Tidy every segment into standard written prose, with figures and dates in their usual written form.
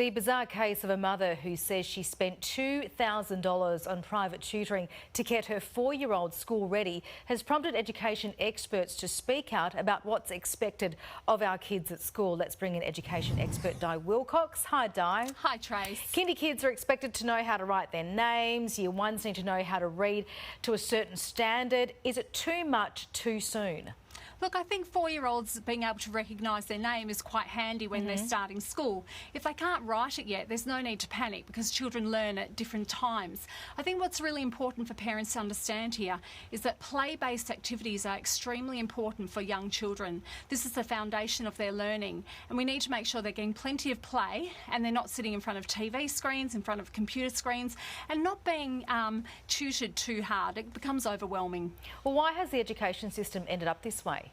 The bizarre case of a mother who says she spent $2,000 on private tutoring to get her 4-year-old school ready has prompted education experts to speak out about what's expected of our kids at school. Let's bring in education expert Di Wilcox. Hi, Di. Hi, Trace. Kindy kids are expected to know how to write their names. Year ones need to know how to read to a certain standard. Is it too much too soon? Look, I think 4-year-olds being able to recognise their name is quite handy when they're starting school. If they can't write it yet, there's no need to panic because children learn at different times. I think what's really important for parents to understand here is that play-based activities are extremely important for young children. This is the foundation of their learning, and we need to make sure they're getting plenty of play and they're not sitting in front of TV screens, in front of computer screens, and not being tutored too hard. It becomes overwhelming. Well, why has the education system ended up this way?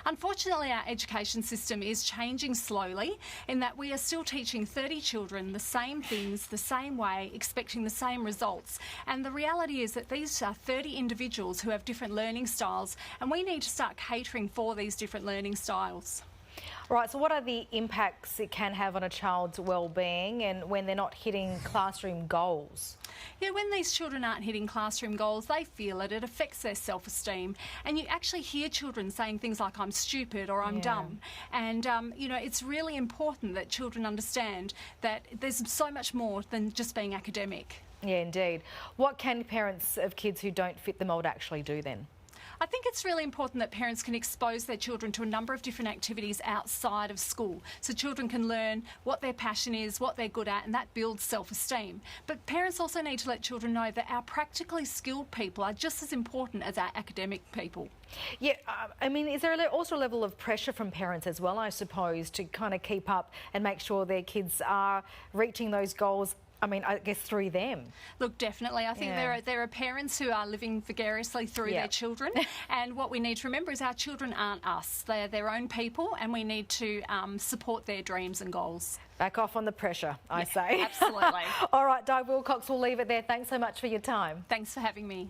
Unfortunately, our education system is changing slowly in that we are still teaching 30 children the same things, the same way, expecting the same results. And the reality is that these are 30 individuals who have different learning styles, and we need to start catering for these different learning styles. Right, so what are the impacts it can have on a child's well-being and when they're not hitting classroom goals? Yeah, when these children aren't hitting classroom goals, they feel it. It affects their self-esteem. And you actually hear children saying things like, I'm stupid or I'm dumb. And, you know, it's really important that children understand that there's so much more than just being academic. Yeah, indeed. What can parents of kids who don't fit the mould actually do then? I think it's really important that parents can expose their children to a number of different activities outside of school so children can learn what their passion is, what they're good at, and that builds self-esteem. But parents also need to let children know that our practically skilled people are just as important as our academic people. Yeah, I mean, is there also a level of pressure from parents as well, I suppose, to kind of keep up and make sure their kids are reaching those goals? I mean, I guess through them. Look, definitely. I think there are parents who are living vicariously through their children, and what we need to remember is our children aren't us. They're their own people, and we need to support their dreams and goals. Back off on the pressure, I say. Absolutely. All right, Di Wilcox, we'll leave it there. Thanks so much for your time. Thanks for having me.